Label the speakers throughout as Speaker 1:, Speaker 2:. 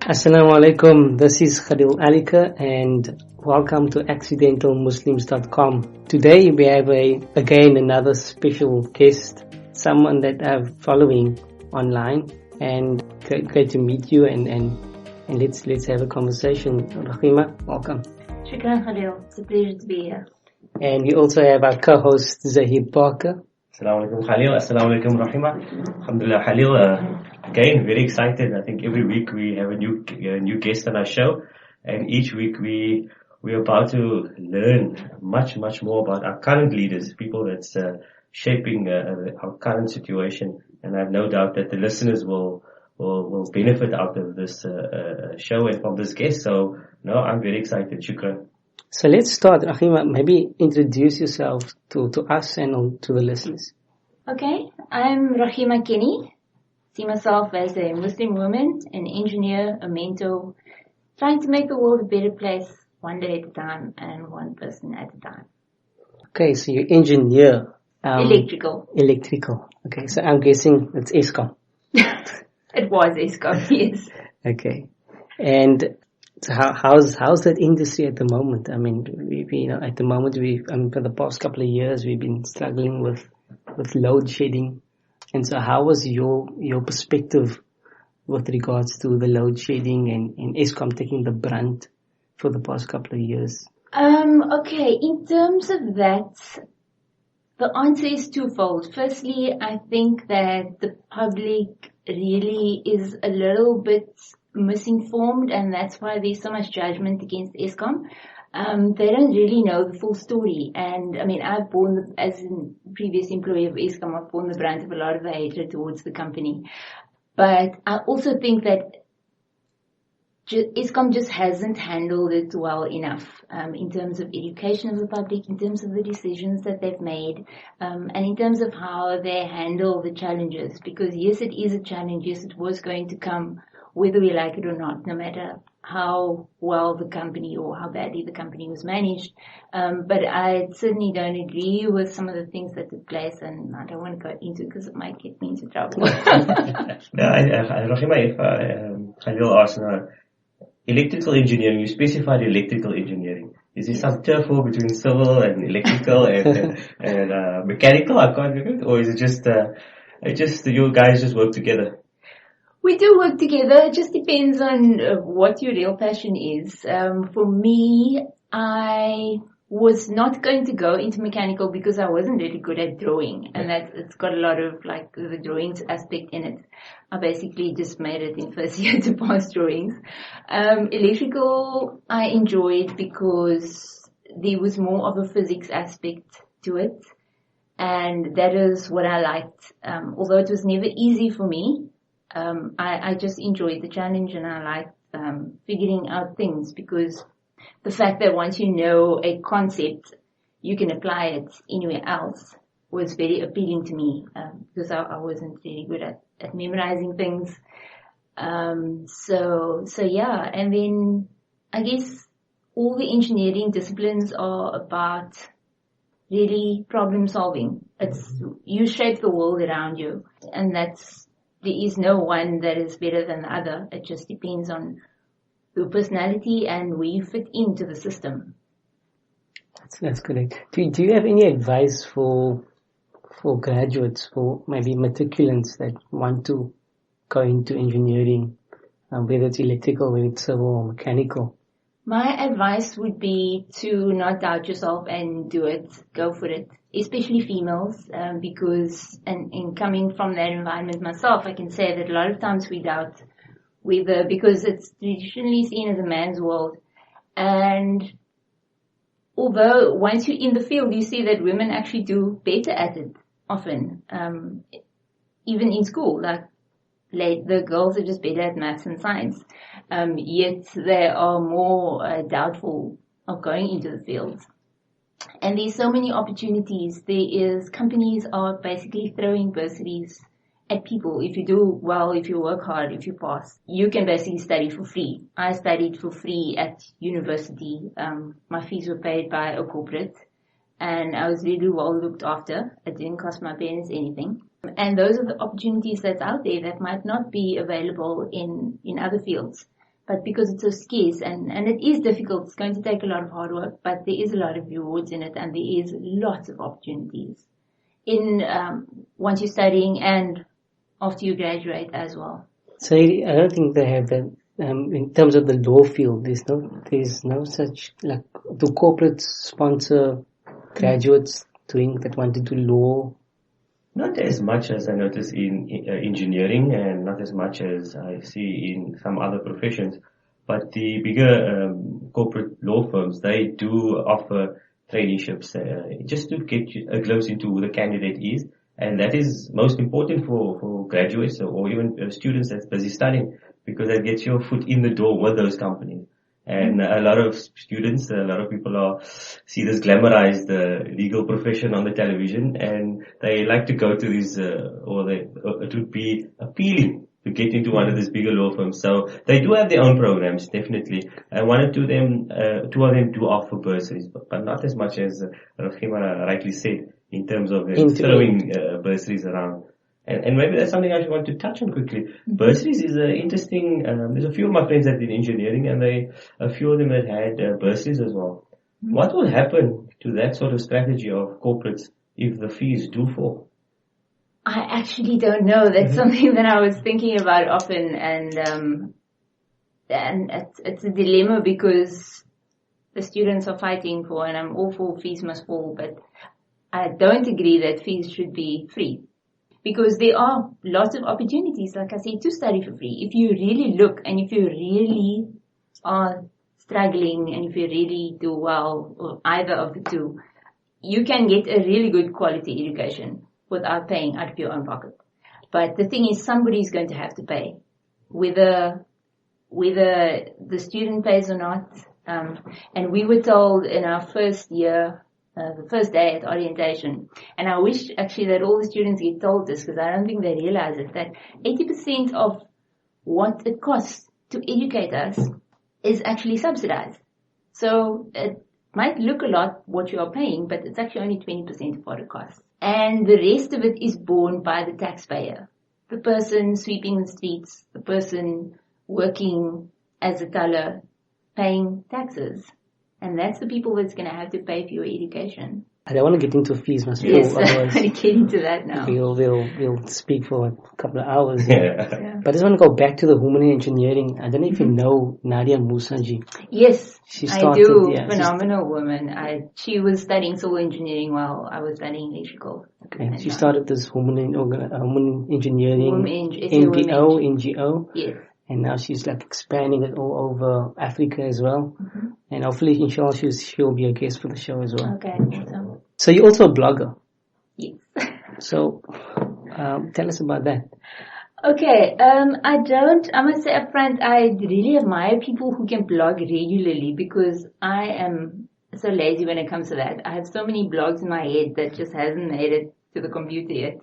Speaker 1: Assalamu alaikum. This is Khalil Alika and welcome to accidentalmuslims.com. Today we have again another special guest, someone that I'm following online, and great to meet you and let's have a conversation. Rogeema, welcome.
Speaker 2: Shukran Khalil, it's a pleasure to be here.
Speaker 1: And we also have our co-host Zahid Parker.
Speaker 3: Assalamu alaikum Khalil, assalamu alaikum Rogeema. Alhamdulillah Khalil, again very excited. I think every week we have a new guest on our show, and each week we're about to learn much more about our current leaders, people that's shaping our current situation, and I have no doubt that the listeners will benefit out of this show and from this guest. So no, I'm very excited. Shukran.
Speaker 1: So let's start. Rogeema, maybe introduce yourself to us and to the listeners.
Speaker 2: Okay, I'm Rogeema Kenny. See myself as a Muslim woman, an engineer, a mentor, trying to make the world a better place one day at a time and one person at a time.
Speaker 1: Okay, so you're engineer.
Speaker 2: Electrical.
Speaker 1: Okay, so I'm guessing it's ESCOM.
Speaker 2: It was ESCOM, yes.
Speaker 1: Okay, and so how's that industry at the moment? I mean, at the moment for the past couple of years we've been struggling with load shedding, and so how was your perspective with regards to the load shedding and ESCOM taking the brunt for the past couple of years?
Speaker 2: Okay, in terms of that, the answer is twofold. Firstly, I think that the public really is a little bit misinformed, and that's why there's so much judgment against ESCOM. They don't really know the full story, and I mean, as a previous employee of ESCOM, I've borne the brunt of a lot of the hatred towards the company. But I also think that ESCOM just hasn't handled it well enough in terms of education of the public, in terms of the decisions that they've made, and in terms of how they handle the challenges. Because yes, it is a challenge. Yes, it was going to come whether we like it or not, no matter how well the company or how badly the company was managed. But I certainly don't agree with some of the things that took place, and I don't want to go into it because it might get me into trouble.
Speaker 3: Rogeema, if Khalil asked electrical engineering, you specified electrical engineering. Is there some turf war between civil and electrical and mechanical? I can't remember. Or is it just you guys just work together?
Speaker 2: We do work together. It just depends on what your real passion is. For me, I was not going to go into mechanical because I wasn't really good at drawing, and it's got a lot of like the drawings aspect in it. I basically just made it in first year to pass drawings. Electrical I enjoyed because there was more of a physics aspect to it, and that is what I liked. Although it was never easy for me, I just enjoyed the challenge, and I liked figuring out things, because the fact that once you know a concept, you can apply it anywhere else was very appealing to me, because I wasn't really good at memorizing things. So yeah, and then I guess all the engineering disciplines are about really problem solving. It's, you shape the world around you, and there is no one that is better than the other. It just depends on your personality and where you fit into the system.
Speaker 1: That's correct. Do you have any advice for graduates, for maybe matriculants that want to go into engineering, whether it's electrical, whether it's civil or mechanical?
Speaker 2: My advice would be to not doubt yourself and do it. Go for it. Especially females, because, and coming from that environment myself, I can say that a lot of times we doubt because it's traditionally seen as a man's world. And although once you're in the field, you see that women actually do better at it often, even in school, like the girls are just better at maths and science, yet they are more doubtful of going into the field. And there's so many opportunities. Companies are basically throwing bursaries at people. If you do well, if you work hard, if you pass, you can basically study for free. I studied for free at university. My fees were paid by a corporate, and I was really well looked after. It didn't cost my parents anything. And those are the opportunities that's out there that might not be available in other fields. But because it's so scarce and it is difficult, it's going to take a lot of hard work, but there is a lot of rewards in it and there is lots of opportunities in once you're studying and after you graduate as well.
Speaker 1: So I don't think they have that in terms of the law field. There's no such, like, do corporates sponsor graduates that want to do law?
Speaker 3: Not as much as I notice in engineering, and not as much as I see in some other professions. But the bigger corporate law firms, they do offer traineeships just to get a glimpse into who the candidate is. And that is most important for graduates or even students that's busy studying, because that gets your foot in the door with those companies. And a lot of students, a lot of people see this glamorized legal profession on the television, and they like to go to these, it would be appealing to get into one of these bigger law firms. So they do have their own programs, definitely. And two of them do offer bursaries, but not as much as Rogeema rightly said, in terms of throwing bursaries around. And maybe that's something I just want to touch on quickly. Bursaries is interesting. There's a few of my friends that did engineering, and a few of them that had bursaries as well. What will happen to that sort of strategy of corporates if the fees do fall?
Speaker 2: I actually don't know. That's something that I was thinking about often, and it's a dilemma because the students are fighting for, and I'm all for fees must fall, but I don't agree that fees should be free. Because there are lots of opportunities, like I said, to study for free. If you really look and if you really are struggling and if you really do well, or either of the two, you can get a really good quality education without paying out of your own pocket. But the thing is, somebody's going to have to pay, whether the student pays or not. And we were told in our first year, the first day at orientation, and I wish actually that all the students get told this, because I don't think they realize it, that 80% of what it costs to educate us is actually subsidized. So it might look a lot what you are paying, but it's actually only 20% of what it costs. And the rest of it is borne by the taxpayer, the person sweeping the streets, the person working as a teller, paying taxes. And that's the people that's going to have to pay for your education.
Speaker 1: I don't want to get into fees, must
Speaker 2: yes, I'm going to get into that now.
Speaker 1: We'll speak for a couple of hours.
Speaker 3: Yeah.
Speaker 1: But I just want to go back to the women in engineering. I don't know if you know Nadia Musaji.
Speaker 2: Yes,
Speaker 1: I
Speaker 2: do. Yeah, phenomenal woman. She was studying civil engineering while I was studying electrical.
Speaker 1: Okay. She started this women engineering NGO.
Speaker 2: Yes.
Speaker 1: And now she's like expanding it all over Africa as well. And hopefully, inshallah, she'll be a guest for the show as well.
Speaker 2: Okay, awesome.
Speaker 1: So you're also a blogger.
Speaker 2: Yes.
Speaker 1: So tell us about that.
Speaker 2: Okay, I must say upfront, I really admire people who can blog regularly, because I am so lazy when it comes to that. I have so many blogs in my head that just hasn't made it to the computer yet.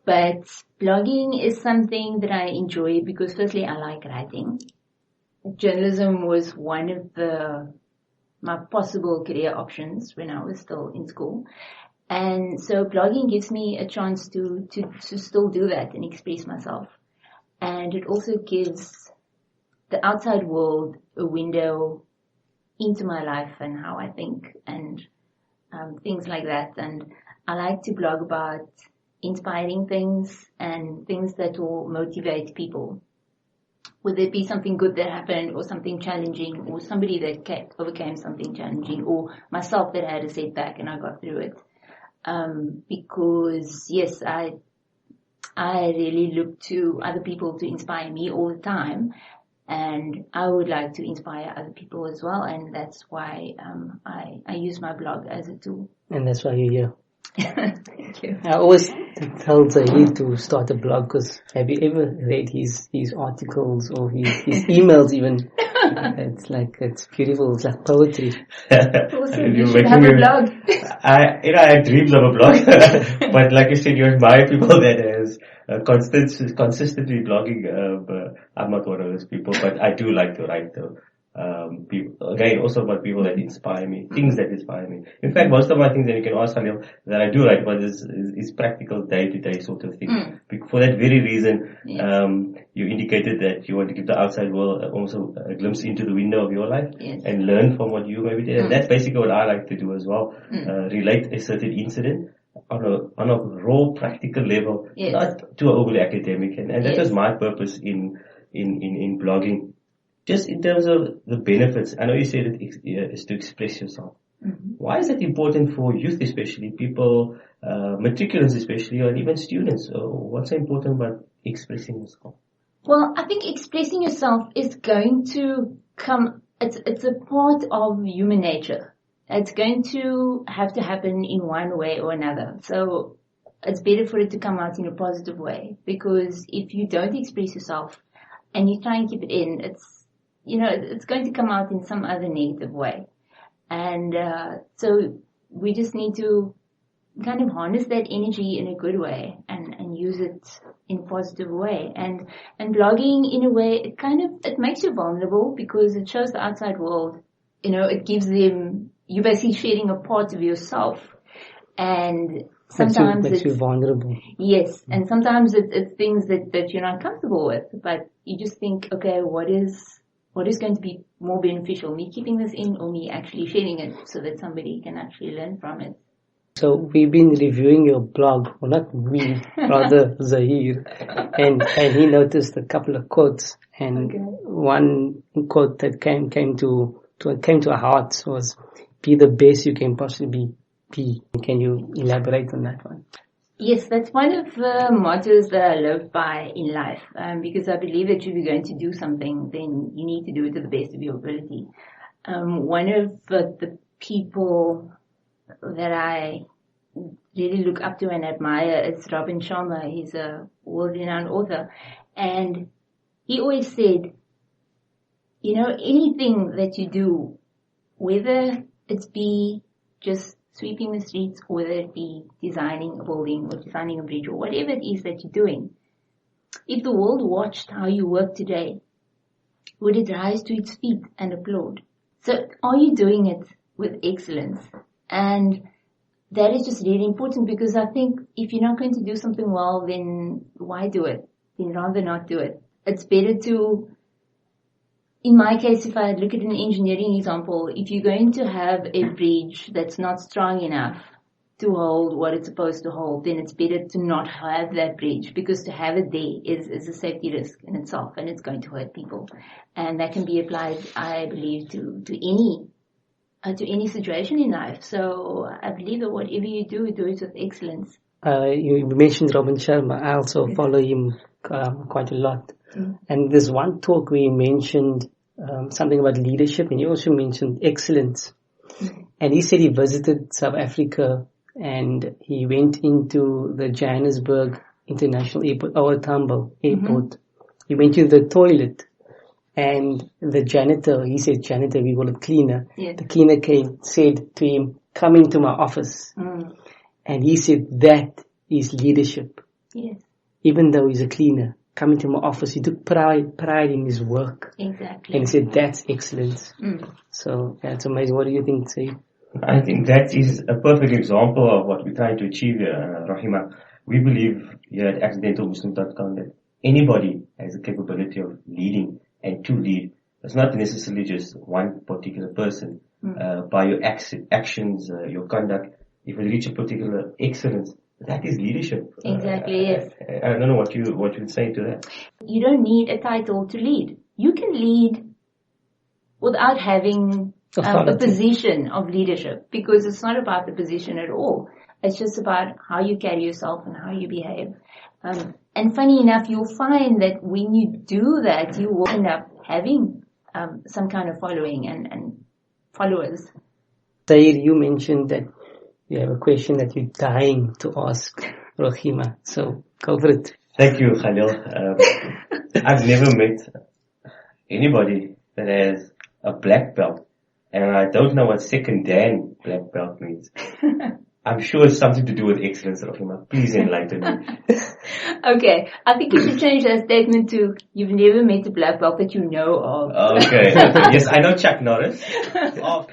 Speaker 2: But blogging is something that I enjoy because firstly I like writing. Journalism was one of my possible career options when I was still in school. And so blogging gives me a chance to still do that and express myself. And it also gives the outside world a window into my life and how I think and things like that. And I like to blog about inspiring things and things that will motivate people. Whether it be something good that happened or something challenging or somebody that overcame something challenging or myself that had a setback and I got through it. Because yes, I really look to other people to inspire me all the time, and I would like to inspire other people as well, and that's why I use my blog as a tool.
Speaker 1: And that's why you're here.
Speaker 2: Thank you.
Speaker 1: I always tell Zahid to start a blog, because have you ever read his articles or his emails even? It's beautiful. It's like poetry.
Speaker 2: Awesome. You should have a blog.
Speaker 3: I dreams of a blog, but like you said, you admire people that has consistently blogging. I'm not one of those people, but I do like to write though. people, again, also about people that inspire me, things that inspire me. In fact, most of my things that you can ask Khalil that I do write about is practical day-to-day sort of thing. For that very reason, you indicated that you want to give the outside world also a glimpse into the window of your life and learn from what you maybe did. And that's basically what I like to do as well. Relate a certain incident on a raw practical level, not too overly academic. And that was my purpose in blogging. Just in terms of the benefits, I know you said it is to express yourself. Why is that important for youth, especially people, matriculants especially, or even students? What's so important about expressing yourself?
Speaker 2: Well, I think expressing yourself is going to come, it's a part of human nature. It's going to have to happen in one way or another. So it's better for it to come out in a positive way, because if you don't express yourself and you try and keep it in, it's going to come out in some other negative way. And so we just need to kind of harness that energy in a good way and use it in a positive way. And blogging, in a way, it makes you vulnerable, because it shows the outside world, it gives them, you're basically sharing a part of yourself. And sometimes
Speaker 1: makes you vulnerable.
Speaker 2: Yes, and sometimes it's things that you're not comfortable with, but you just think, okay, what is going to be more beneficial, me keeping this in or me actually sharing it so that somebody can actually learn from it?
Speaker 1: So we've been reviewing your blog, well, not we, rather Zahir, and he noticed a couple of quotes, and one quote that came to our hearts was, "Be the best you can possibly be." Can you elaborate on that one?
Speaker 2: Yes, that's one of the mottos that I live by in life, because I believe that if you're going to do something, then you need to do it to the best of your ability. One of the people that I really look up to and admire is Robin Sharma. He's a world-renowned author, and he always said, anything that you do, whether it's be just sweeping the streets, or whether it be designing a building or designing a bridge or whatever it is that you're doing, if the world watched how you work today, would it rise to its feet and applaud? So are you doing it with excellence? And that is just really important, because I think if you're not going to do something well, then why do it? Then rather not do it. It's better to, in my case, if I look at an engineering example, if you're going to have a bridge that's not strong enough to hold what it's supposed to hold, then it's better to not have that bridge, because to have it there is a safety risk in itself, and it's going to hurt people. And that can be applied, I believe, to any situation in life. So I believe that whatever you do it with excellence.
Speaker 1: You mentioned Robin Sharma. I also follow him quite a lot. And there's one talk where he mentioned something about leadership, and he also mentioned excellence. And he said he visited South Africa, and he went into the Johannesburg International Airport, our Tambo Airport. He went to the toilet, and the janitor, he said janitor, we call it cleaner. The cleaner said to him, "Come into my office." And he said that is leadership.
Speaker 2: Yes.
Speaker 1: Even though he's a cleaner, come into my office. He took pride in his work.
Speaker 2: Exactly.
Speaker 1: And he said that's excellence. So it's amazing. What do you think, Saeed?
Speaker 3: I think that is a perfect example of what we're trying to achieve here, Rogeema. We believe here at accidentalmuslim.com that anybody has the capability of leading and to lead. It's not necessarily just one particular person. By your actions, your conduct, if you reach a particular excellence, that is leadership.
Speaker 2: Exactly, yes.
Speaker 3: I don't know what you would say to that.
Speaker 2: You don't need a title to lead. You can lead without having a position of leadership, because it's not about the position at all. It's just about how you carry yourself and how you behave. And funny enough, you'll find that when you do that, you will end up having some kind of following and followers.
Speaker 1: Saeed, you mentioned that you have a question that you're dying to ask Rogeema. So go for it.
Speaker 3: Thank you, Khalil. I've never met anybody that has a black belt, and I don't know what second Dan black belt means. I'm sure it's something to do with excellence, Rogeema. Please enlighten me.
Speaker 2: Okay, I think you should change that statement to you've never met a black belt that you know of.
Speaker 3: Okay. Yes, I know Chuck Norris. No,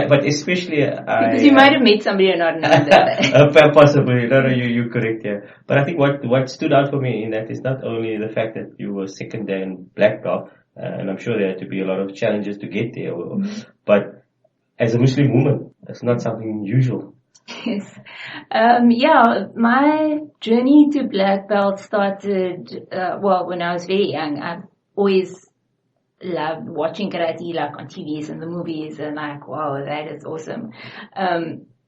Speaker 3: but especially
Speaker 2: Because you might have met somebody and not known that.
Speaker 3: possibly. No, you're correct, yeah. But I think what stood out for me in that is not only the fact that you were second dan black belt, and I'm sure there had to be a lot of challenges to get there, but as a Muslim woman, that's not something usual.
Speaker 2: Yes. Yeah, my journey to black belt started, when I was very young. I've always loved watching karate, like on TVs and the movies, and like, wow, that is awesome.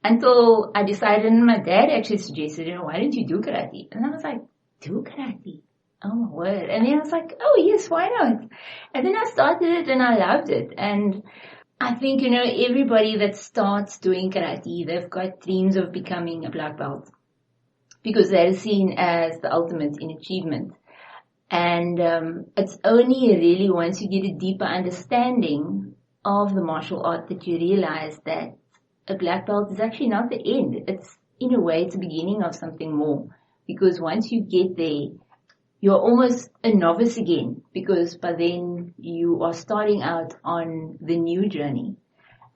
Speaker 2: Until I decided, and my dad actually suggested, why don't you do karate? And I was like, do karate? Oh my word. And then I was like, oh yes, why not? And then I started it and I loved it. And I think, everybody that starts doing karate, they've got dreams of becoming a black belt because that is seen as the ultimate in achievement. And it's only really once you get a deeper understanding of the martial art that you realize that a black belt is actually not the end. It's, in a way, it's the beginning of something more. Because once you get there, you're almost a novice again, because by then you are starting out on the new journey.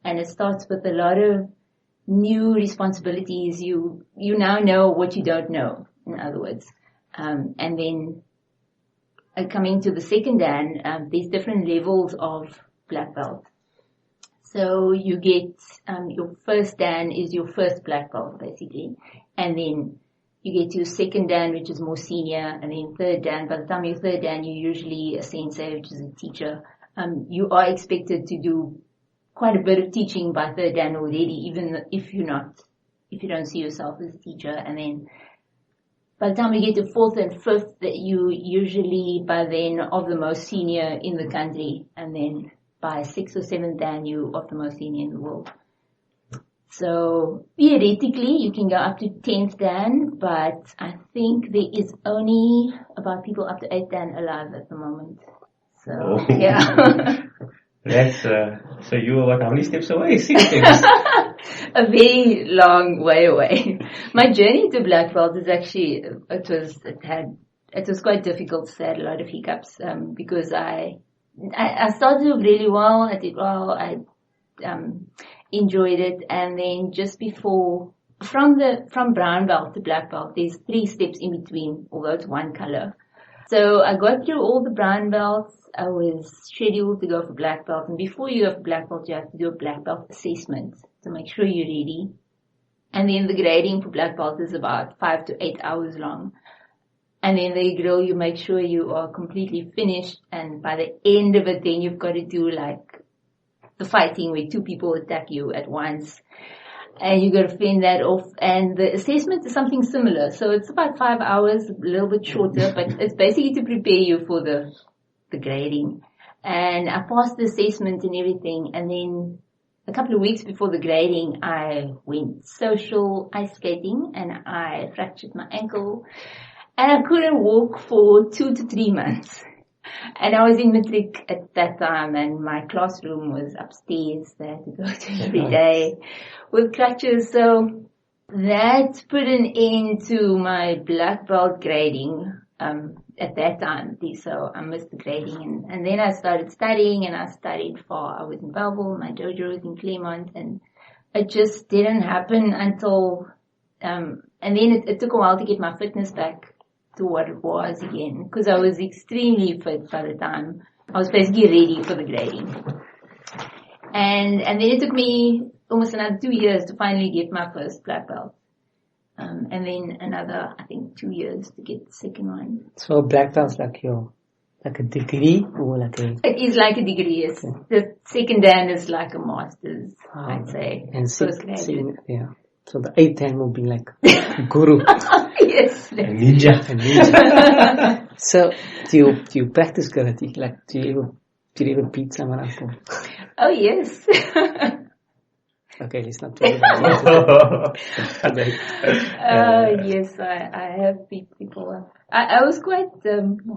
Speaker 2: And it starts with a lot of new responsibilities. You now know what you don't know, in other words. And then coming to the second dan, there's different levels of black belt. So you get, your first dan is your first black belt, basically. And then you get to second dan, which is more senior, and then third dan. By the time you're third dan, you're usually a sensei, which is a teacher. You are expected to do quite a bit of teaching by third dan already, even if you don't see yourself as a teacher. And then by the time you get to fourth and fifth, that you usually by then of the most senior in the country, and then by sixth or seventh dan, you of the most senior in the world. So theoretically, you can go up to 10th dan, but I think there is only about people up to 8th dan alive at the moment. So, yeah.
Speaker 3: That's, so you were how many steps away? 6 steps.
Speaker 2: A very long way away. My journey to black belt is actually, it was quite difficult. I had a lot of hiccups, because I started really well. I did well. I, enjoyed it, and then just before, from brown belt to black belt, there's 3 steps in between, although it's one color. So I got through all the brown belts. I was scheduled to go for black belt, and before you go for black belt, you have to do a black belt assessment to make sure you're ready. And then the grading for black belt is about 5 to 8 hours long. And then they grill you, make sure you are completely finished, and by the end of it, then you've got to do like the fighting where 2 people attack you at once, and you got to fend that off. And the assessment is something similar, so it's about 5 hours, a little bit shorter, but it's basically to prepare you for the grading. And I passed the assessment and everything, and then a couple of weeks before the grading, I went social ice skating, and I fractured my ankle, and I couldn't walk for 2 to 3 months. And I was in matric at that time, and my classroom was upstairs. I had to go to every day with crutches. So that put an end to my black belt grading at that time. So I missed the grading, and then I started studying, and I studied I was in Bellville, my dojo was in Claremont, and it just didn't happen until and then it took a while to get my fitness back to what it was again, because I was extremely fit by the time I was basically ready for the grading. And then it took me almost another 2 years to finally get my first black belt. And then another, I think, 2 years to get the second one.
Speaker 1: So black belt's like a degree or like a...
Speaker 2: It is like a degree, yes. Okay. The second dan is like a master's, I'd say.
Speaker 1: And yeah. So the 8th dan will be like guru.
Speaker 2: Yes.
Speaker 3: A ninja.
Speaker 1: So do you practice karate? Like do you ever beat someone up?
Speaker 2: Oh yes.
Speaker 1: Okay, let's not talk about it.
Speaker 2: Yes, I have beat people up. I was quite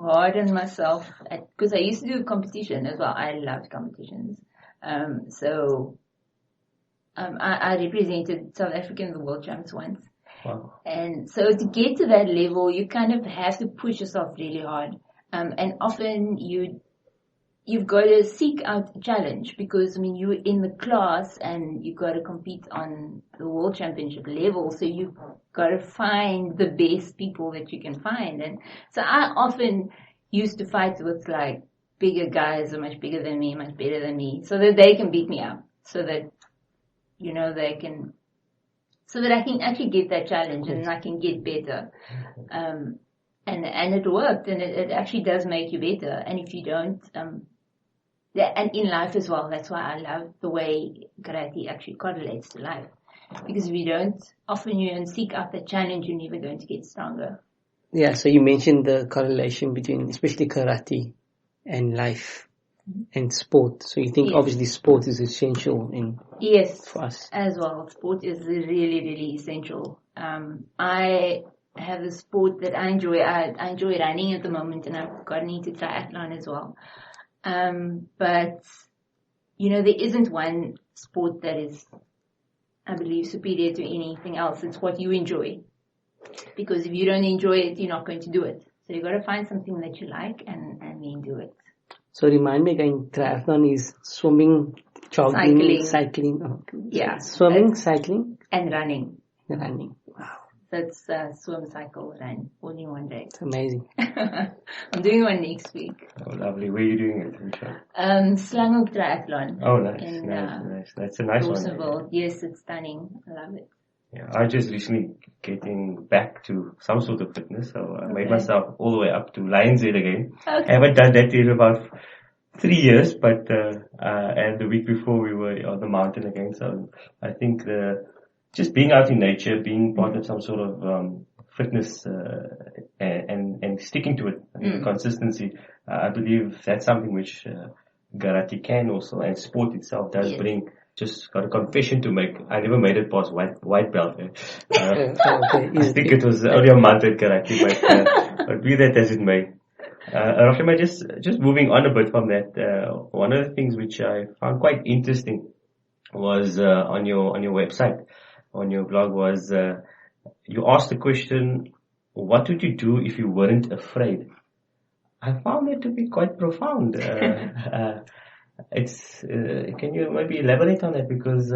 Speaker 2: hard on myself because I used to do competition as well. I loved competitions. So I represented South Africa in the World Champs once.
Speaker 3: Wow.
Speaker 2: And so to get to that level, you kind of have to push yourself really hard. And often you've got to seek out a challenge because, I mean, you're in the class and you've got to compete on the World Championship level. So you've got to find the best people that you can find. And so I often used to fight with like bigger guys who are much bigger than me, much better than me, so that they can beat me up, so that, you know, so that I can actually get that challenge and I can get better. And it worked, and it actually does make you better. And if you don't, and in life as well, that's why I love the way karate actually correlates to life. Because if you don't seek out the challenge, you're never going to get stronger.
Speaker 1: Yeah, so you mentioned the correlation between especially karate and life and sport. So you think obviously sport is essential for us.
Speaker 2: As well. Sport is really, really essential. I have a sport that I enjoy. I enjoy running at the moment, and I've gotten into triathlon as well. But, you know, there isn't one sport that is, I believe, superior to anything else. It's what you enjoy. Because if you don't enjoy it, you're not going to do it. So you've got to find something that you like and then do it.
Speaker 1: So remind me again, triathlon is swimming, jogging, cycling. Oh,
Speaker 2: yeah.
Speaker 1: Swimming, cycling.
Speaker 2: And running.
Speaker 1: Running. Wow.
Speaker 2: That's swim, cycle, run, all in one day.
Speaker 1: It's amazing.
Speaker 2: I'm doing one next week.
Speaker 3: Oh, lovely. Where are you doing it?
Speaker 2: Slanghoek Triathlon.
Speaker 3: Oh, nice. Nice. That's a nice one.
Speaker 2: Yes, it's stunning. I love it.
Speaker 3: Yeah, I just recently getting back to some sort of fitness, so I made myself all the way up to Lions Head again. Okay. I haven't done that in about 3 years, but and the week before we were on the mountain again. So I think just being out in nature, being part of some sort of fitness and sticking to it, and consistency, I believe that's something which karate can also, and sport itself does bring. Just got a confession to make. I never made it past white belt. I think it was only a month at karate, but be that as it may. Rogeema, just moving on a bit from that, one of the things which I found quite interesting was on your website, on your blog, was you asked the question, what would you do if you weren't afraid? I found it to be quite profound. Can you maybe elaborate on that? Because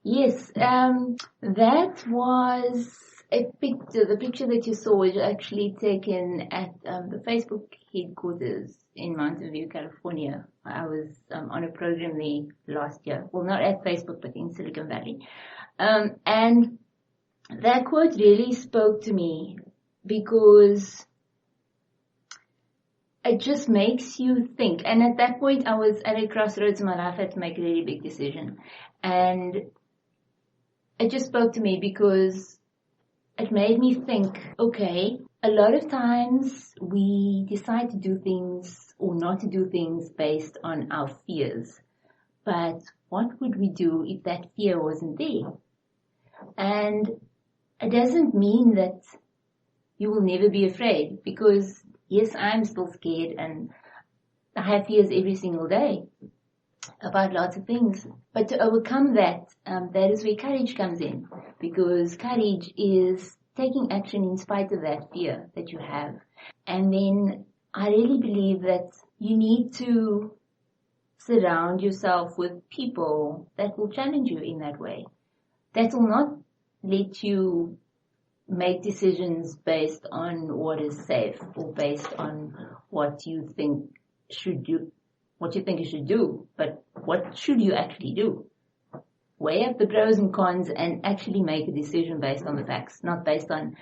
Speaker 2: yes, that was a picture. The picture that you saw was actually taken at the Facebook headquarters in Mountain View, California. I was on a program there last year. Well, not at Facebook, but in Silicon Valley. And that quote really spoke to me because it just makes you think. And at that point, I was at a crossroads in my life. I had to make a really big decision. And it just spoke to me because it made me think, okay, a lot of times we decide to do things or not to do things based on our fears. But what would we do if that fear wasn't there? And it doesn't mean that you will never be afraid, because yes, I'm still scared and I have fears every single day about lots of things. But to overcome that, that is where courage comes in, because courage is taking action in spite of that fear that you have. And then I really believe that you need to surround yourself with people that will challenge you in that way, that will not let you make decisions based on what is safe or based on what you think you should do, but what should you actually do? Weigh up the pros and cons and actually make a decision based on the facts, not based on,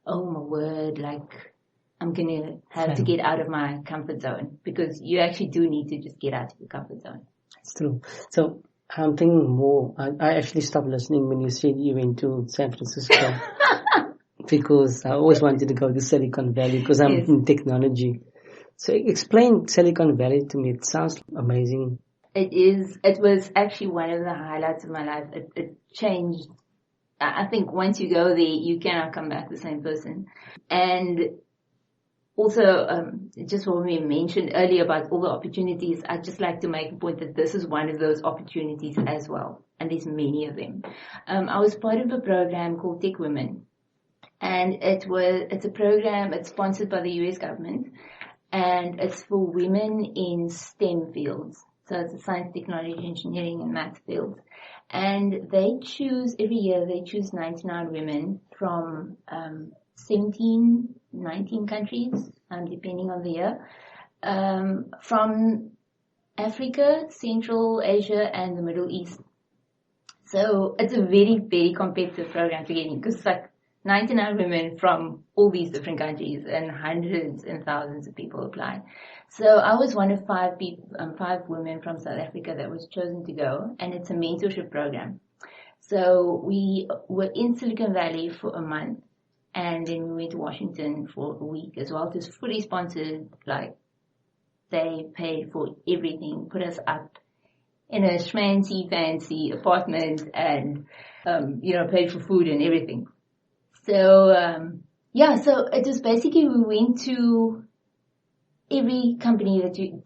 Speaker 2: oh my word, like I'm going to have to get out of my comfort zone, because you actually do need to just get out of your comfort zone.
Speaker 1: It's true. So I'm thinking more. I actually stopped listening when you said you went to San Francisco. Because I always wanted to go to Silicon Valley because I'm in technology. So explain Silicon Valley to me. It sounds amazing.
Speaker 2: It is. It was actually one of the highlights of my life. It changed. I think once you go there, you cannot come back the same person. And also, just what we mentioned earlier about all the opportunities, I'd just like to make a point that this is one of those opportunities as well. And there's many of them. I was part of a program called Tech Women. And it's a program, it's sponsored by the US government. And it's for women in STEM fields. So it's a science, technology, engineering, and math field. And they choose, every year, they choose 99 women from 19 countries, depending on the year, from Africa, Central Asia, and the Middle East. So it's a very, very competitive program to get in, because it's like 99 women from all these different countries, and hundreds and thousands of people apply. So I was one of five women from South Africa that was chosen to go, and it's a mentorship program. So we were in Silicon Valley for a month, and then we went to Washington for a week as well. It was fully sponsored, like they paid for everything, put us up in a schmancy, fancy apartment, and, paid for food and everything. So, so it was basically, we went to every tech company that you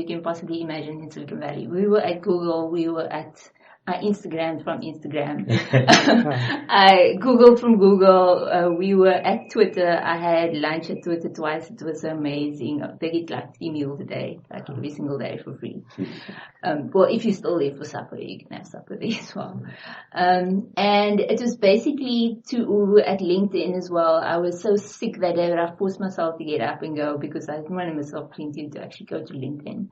Speaker 2: can possibly imagine in Silicon Valley. We were at Google, we were at, I Instagrammed from Instagram. I Googled from Google. We were at Twitter. I had lunch at Twitter twice. It was amazing. They get like 3 meals a day, like every single day for free. Well, if you're still there for supper, you can have supper there as well. And it was basically we were at LinkedIn as well. I was so sick that day that I forced myself to get up and go because I didn't want myself plenty to actually go to LinkedIn.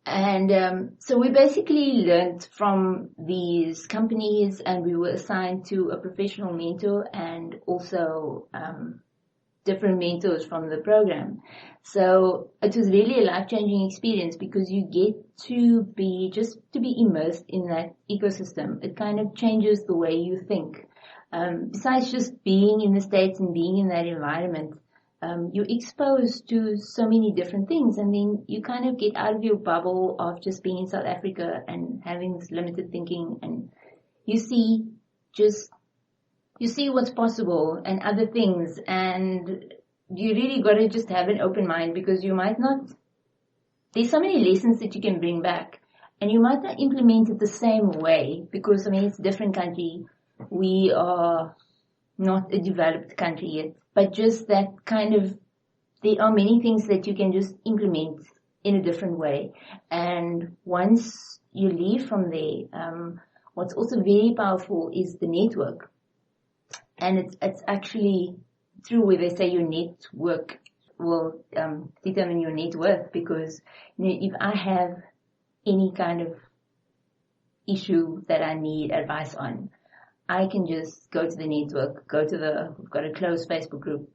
Speaker 2: And so we basically learned from these companies, and we were assigned to a professional mentor and also different mentors from the program. So it was really a life-changing experience because you get to be immersed in that ecosystem. It kind of changes the way you think. Besides just being in the States and being in that environment, you're exposed to so many different things, and then you kind of get out of your bubble of just being in South Africa and having this limited thinking, and you see what's possible and other things, and you really got to just have an open mind because you might not, there's so many lessons that you can bring back, and you might not implement it the same way because, it's a different country. We are not a developed country yet. But just that kind of, there are many things that you can just implement in a different way. And once you leave from there, what's also very powerful is the network. And it's actually true where they say your network will determine your net worth, because if I have any kind of issue that I need advice on, I can just go to the network, we've got a closed Facebook group,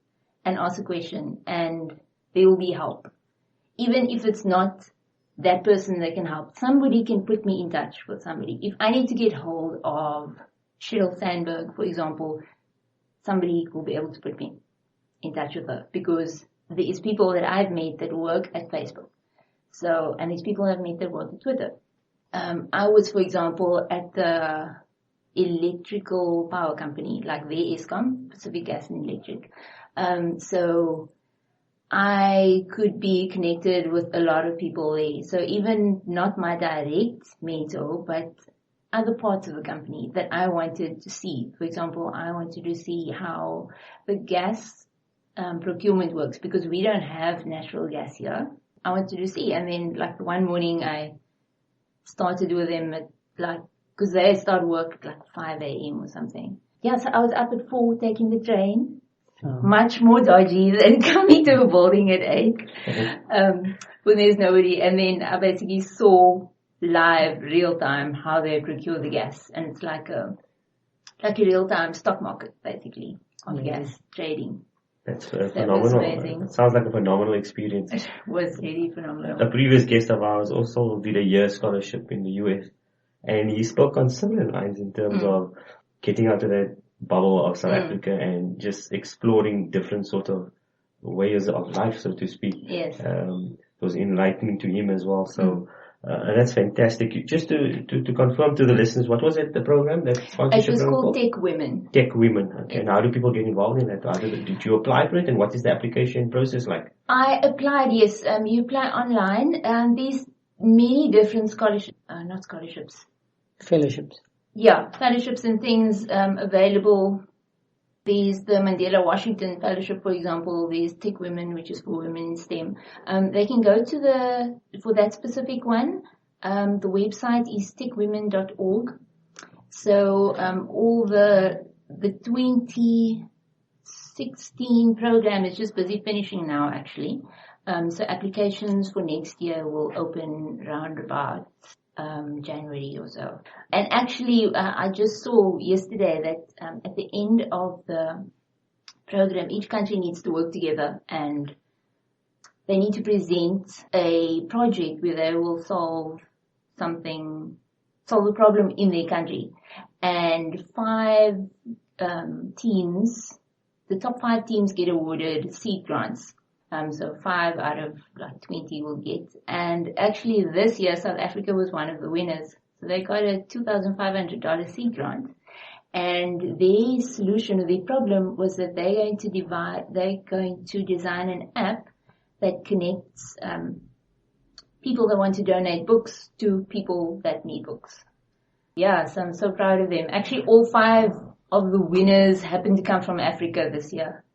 Speaker 2: and ask a question, and there will be help. Even if it's not that person that can help, somebody can put me in touch with somebody. If I need to get hold of Sheryl Sandberg, for example, somebody will be able to put me in touch with her, because there is people that I've met that work at Facebook. So, and there's people I've met that work at Twitter. I was, for example, at the electrical power company, like the Eskom, Pacific Gas and Electric. So I could be connected with a lot of people there. So even not my direct mentor, but other parts of the company that I wanted to see. For example, I wanted to see how the gas procurement works, because we don't have natural gas here. I wanted to see. And then like one morning I started with them at because they start work at 5 a.m. or something. Yeah, so I was up at 4 taking the train. Oh. Much more dodgy than coming to a building at 8 when there's nobody. And then I basically saw live, real time, how they procure the gas. And it's like a real time stock market, basically, of gas trading.
Speaker 3: That's phenomenal. It sounds like a phenomenal experience.
Speaker 2: It was really phenomenal.
Speaker 3: A previous guest of ours also did a year scholarship in the US. And he spoke on similar lines in terms of getting out of that bubble of South Africa and just exploring different sort of ways of life, so to speak.
Speaker 2: Yes.
Speaker 3: It was enlightening to him as well. So That's fantastic. Just to confirm to the listeners, what was it, the program, that sponsorship
Speaker 2: It was
Speaker 3: program
Speaker 2: called Tech Women.
Speaker 3: Tech Women. Okay. And how do people get involved in that? Did you apply for it, and what is the application process like?
Speaker 2: I applied, yes. You apply online, and there's many different
Speaker 1: Fellowships.
Speaker 2: Yeah, fellowships and things available. There's the Mandela Washington Fellowship, for example. There's Tech Women, which is for women in STEM. They can go to for that specific one. The website is techwomen.org. So all the 2016 program is just busy finishing now, actually. So applications for next year will open round about January or so. And actually, I just saw yesterday that at the end of the program, each country needs to work together and they need to present a project where they will solve a problem in their country. And 5 teams, the top 5 teams get awarded seed grants. So 5 out of 20 will get. And actually this year, South Africa was one of the winners. So they got a $2,500 seed grant. And their solution or their problem was that they're going to design an app that connects people that want to donate books to people that need books. Yeah, so I'm so proud of them. Actually, all 5 of the winners happen to come from Africa this year.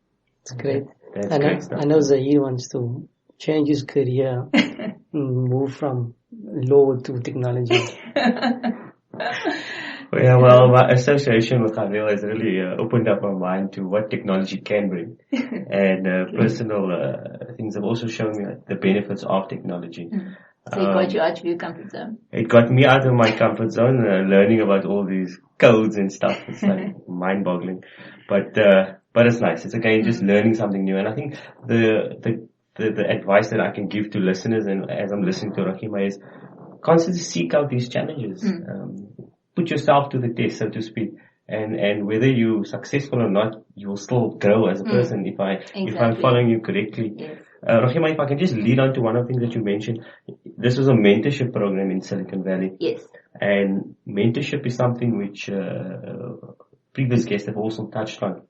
Speaker 1: It's great.
Speaker 3: That's
Speaker 1: I know Zahir wants to change his career, move from law to technology.
Speaker 3: Yeah, well, my association with Khalil has really opened up my mind to what technology can bring. And personal things have also shown me the benefits of technology.
Speaker 2: So it got you out of your comfort zone.
Speaker 3: It got me out of my comfort zone, learning about all these codes and stuff. It's like mind-boggling. But it's nice. It's again just learning something new. And I think the advice that I can give to listeners, and as I'm listening to Rogeema, is constantly seek out these challenges. Put yourself to the test, so to speak. And whether you're successful or not, you will still grow as a person if I'm following you correctly.
Speaker 2: Yes.
Speaker 3: Rogeema, if I can just lead on to one of the things that you mentioned, this was a mentorship program in Silicon Valley.
Speaker 2: Yes.
Speaker 3: And mentorship is something which previous guests have also touched on.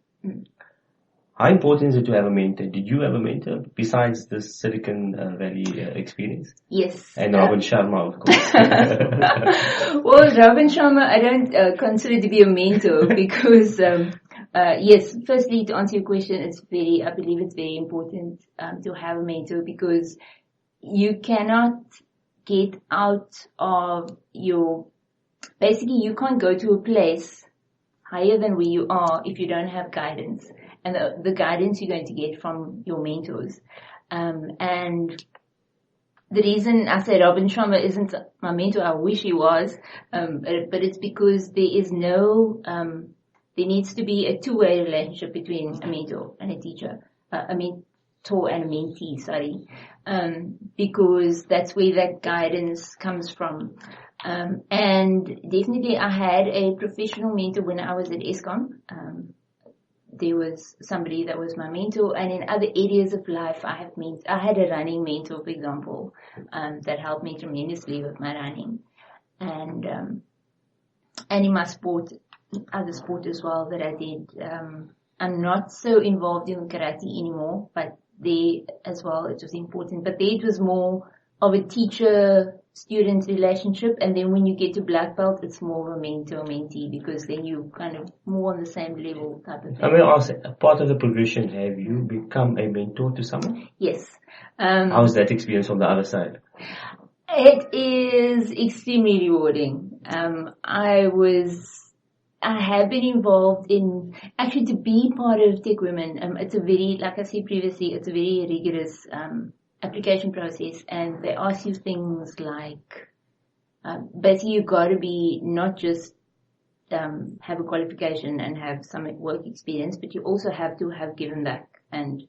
Speaker 3: How important is it to have a mentor? Did you have a mentor besides this Silicon Valley experience?
Speaker 2: Yes.
Speaker 3: And Robin Sharma, of course.
Speaker 2: Well, Robin Sharma, I don't consider to be a mentor because, yes, firstly, to answer your question, I believe it's very important to have a mentor because you cannot get out of basically you can't go to a place higher than where you are if you don't have guidance. And the guidance you're going to get from your mentors. And the reason I say Robin Sharma isn't my mentor, I wish he was, but it's because there needs to be a two-way relationship between a mentor and a teacher, a mentor and a mentee, because that's where that guidance comes from. And definitely I had a professional mentor when I was at ESCOM. There was somebody that was my mentor, and in other areas of life, I had a running mentor, for example, that helped me tremendously with my running, and in my other sport as well that I did. I'm not so involved in karate anymore, but there as well it was important. But there it was more of a teacher-student relationship, and then when you get to black belt, it's more of a mentor-mentee because then you kind of more on the same level type of thing.
Speaker 3: I mean, also, part of the progression, have you become a mentor to someone?
Speaker 2: Yes.
Speaker 3: How's that experience on the other side?
Speaker 2: It is extremely rewarding. I have been involved in, actually to be part of Tech Women, it's a very, like I said previously, it's a very rigorous application process, and they ask you things like basically you've got to be not just have a qualification and have some work experience, but you also have to have given back. And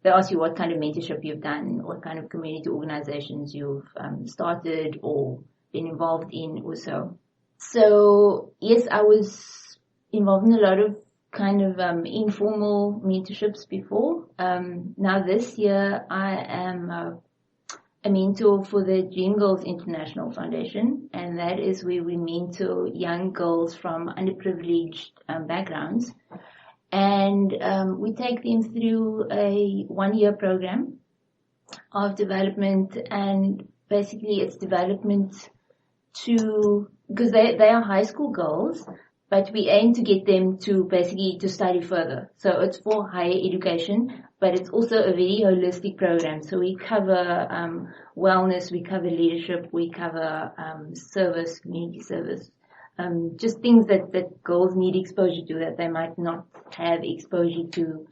Speaker 2: they ask you what kind of mentorship you've done, what kind of community organizations you've started or been involved in or so. So yes, I was involved in a lot of kind of informal mentorships before. Now this year I am a mentor for the Dream Girls International Foundation, and that is where we mentor young girls from underprivileged backgrounds. And we take them through a 1-year program of development, and basically it's development because they are high school girls, but we aim to get them to basically to study further. So it's for higher education, but it's also a very holistic program. So we cover wellness, we cover leadership, we cover service, community service, just things that girls need exposure to that they might not have exposure to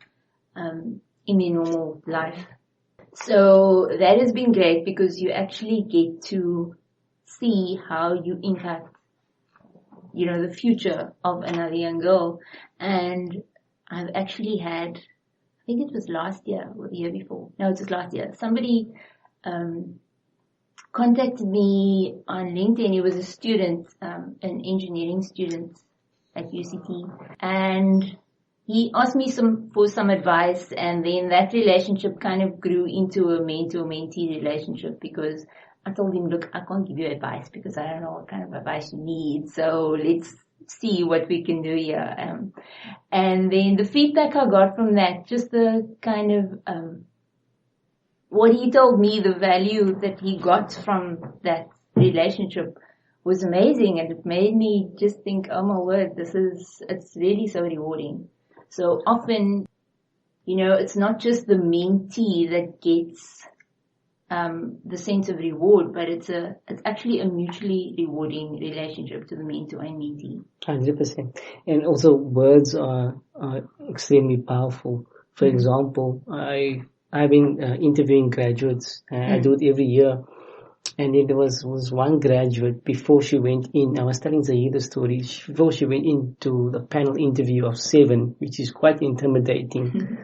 Speaker 2: in their normal life. So that has been great because you actually get to see how you impact, the future of another young girl. And I've actually had, I think it was last year or the year before. No, it was last year. Somebody contacted me on LinkedIn. He was a student, an engineering student at UCT. And he asked me for some advice, and then that relationship kind of grew into a mentor-mentee relationship because I told him, look, I can't give you advice because I don't know what kind of advice you need. So let's see what we can do here. And then the feedback I got from that, just the kind of, what he told me, the value that he got from that relationship was amazing. And it made me just think, oh my word, it's really so rewarding. So often, it's not just the mentee that gets the sense of reward, but it's actually a mutually rewarding relationship to the mentor and mentee.
Speaker 1: 100%. And also words are extremely powerful. For example, I've been interviewing graduates. I do it every year. And then there was one graduate, before she went in, I was telling Zahid the story, before she went into the panel interview of 7, which is quite intimidating.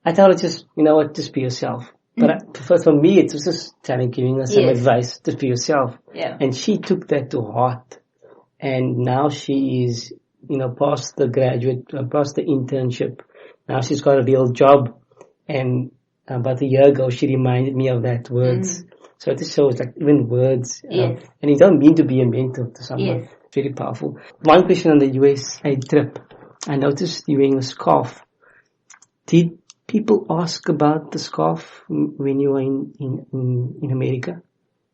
Speaker 1: I told her, just be yourself. But for me, it was just giving her some advice, just be yourself.
Speaker 2: Yeah.
Speaker 1: And she took that to heart. And now she is, past the graduate, past the internship. Now she's got a real job. And about a year ago, she reminded me of that words. So it just shows even words. And you don't mean to be a mentor to someone.
Speaker 2: Yes.
Speaker 1: It's very powerful. One question on the USA trip. I noticed you wearing a scarf. Did people ask about the scarf when you were in America?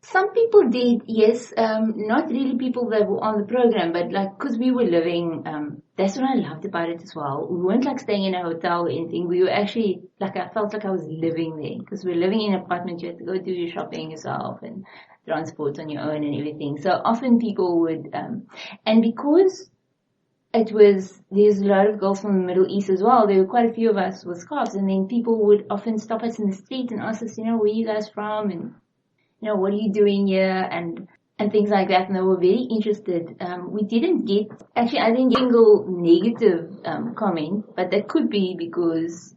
Speaker 2: Some people did, yes. Not really people that were on the program, but cause we were living, that's what I loved about it as well. We weren't staying in a hotel or anything. We were actually, I felt like I was living there. Cause we're living in an apartment, you had to go do your shopping yourself and transport on your own and everything. So often people would, and because there's a lot of girls from the Middle East as well. There were quite a few of us with scarves, and then people would often stop us in the street and ask us, where are you guys from? And, what are you doing here? And things like that. And they were very interested. We didn't get, actually, I didn't get a single negative, comment, but that could be because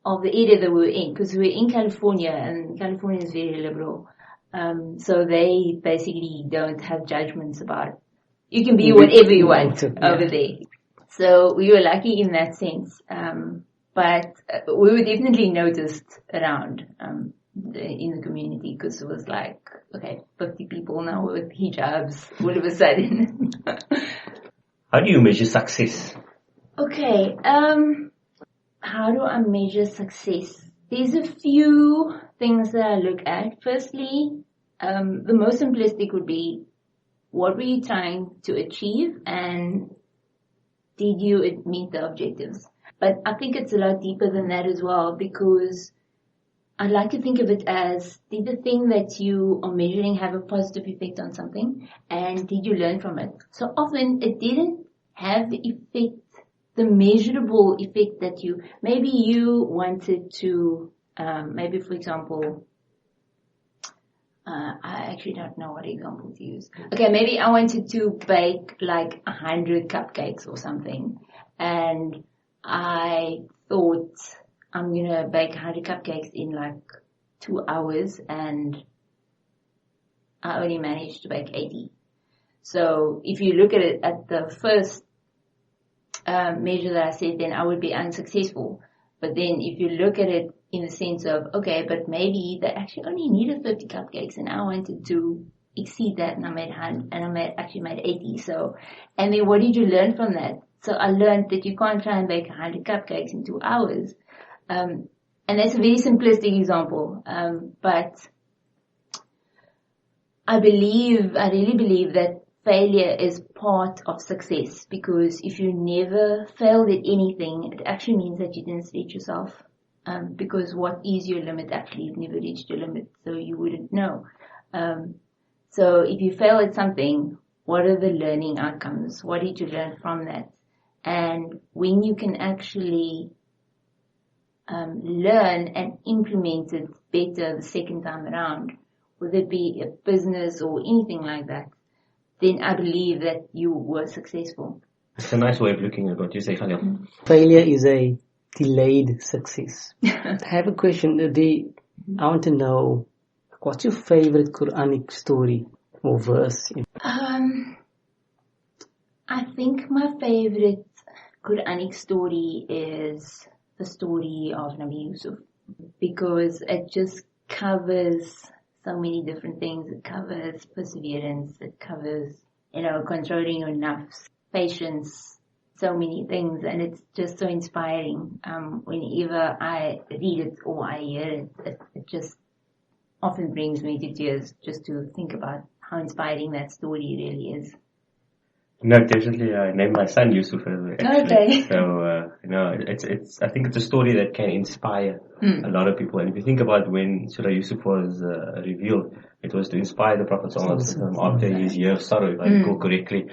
Speaker 2: of the area that we were in, because we were in California, and California is very liberal. So they basically don't have judgments about it. You can be whatever you want over there. So we were lucky in that sense. But we were definitely noticed around in the community because it was 50 people now with hijabs all of a sudden.
Speaker 3: How do you measure success?
Speaker 2: Okay. How do I measure success? There's a few things that I look at. Firstly, the most simplistic would be, what were you trying to achieve, and did you meet the objectives? But I think it's a lot deeper than that as well, because I like to think of it as, did the thing that you are measuring have a positive effect on something, and did you learn from it? So often it didn't have the effect, the measurable effect that maybe you wanted to, maybe for example, I actually don't know what example to use. Okay, maybe I wanted to bake 100 cupcakes or something. And I thought I'm going to bake 100 cupcakes in 2 hours, and I only managed to bake 80. So if you look at it at the first measure that I said, then I would be unsuccessful. But then if you look at it in the sense of, okay, but maybe they actually only needed 50 cupcakes and I wanted to exceed that and I made 100 and I actually made 80. So, and then what did you learn from that? So I learned that you can't try and bake 100 cupcakes in 2 hours. And that's a very simplistic example. But I really believe that failure is part of success, because if you never failed at anything, it actually means that you didn't stretch yourself. Because what is your limit? Actually, you've never reached your limit, so you wouldn't know. So if you fail at something, what are the learning outcomes? What did you learn from that? And when you can actually learn and implement it better the second time around, whether it be a business or anything like that, then I believe that you were successful.
Speaker 3: It's a nice way of looking at what you say, Khalil.
Speaker 1: Failure is a delayed success. I have a question. I want to know, what's your favorite Quranic story or verse?
Speaker 2: I think my favorite Quranic story is the story of Nabi Yusuf, because it just covers so many different things. It covers perseverance. It covers, controlling your nafs, patience, so many things. And it's just so inspiring. Whenever I read it or I hear it, it just often brings me to tears just to think about how inspiring that story really is.
Speaker 3: No, definitely. I named my son Yusuf actually.
Speaker 2: Okay.
Speaker 3: So, it's. I think it's a story that can inspire a lot of people. And if you think about when Surah Yusuf was revealed, it was to inspire the Prophet ﷺ after his year of sorrow, if I recall correctly.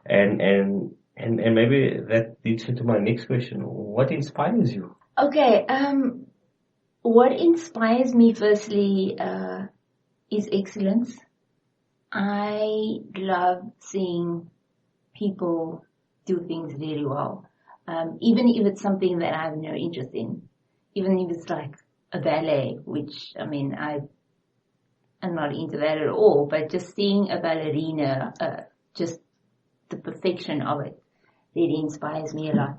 Speaker 3: And maybe that leads into my next question. What inspires you?
Speaker 2: Okay. What inspires me firstly is excellence. I love seeing people do things really well. Even if it's something that I have no interest in. Even if it's like a ballet, which, I'm not into that at all, but just seeing a ballerina, just the perfection of it really inspires me a lot.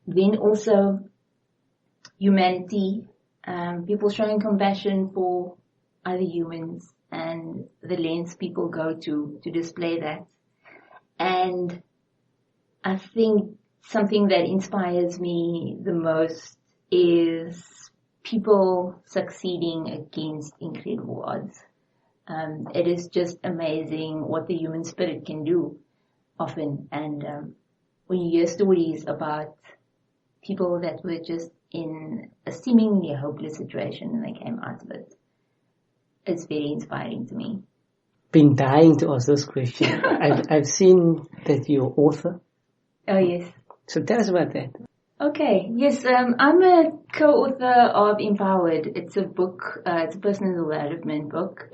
Speaker 2: Then also humanity, people showing compassion for other humans and the lengths people go to display that. And I think something that inspires me the most is people succeeding against incredible odds. It is just amazing what the human spirit can do often. And when you hear stories about people that were just in a seemingly hopeless situation and they came out of it, it's very inspiring to me.
Speaker 1: Been dying to ask this question. I've seen that you're author.
Speaker 2: Oh, yes.
Speaker 1: So tell us about that.
Speaker 2: Okay. Yes, I'm a co-author of Empowered. It's a book, it's a personal development book.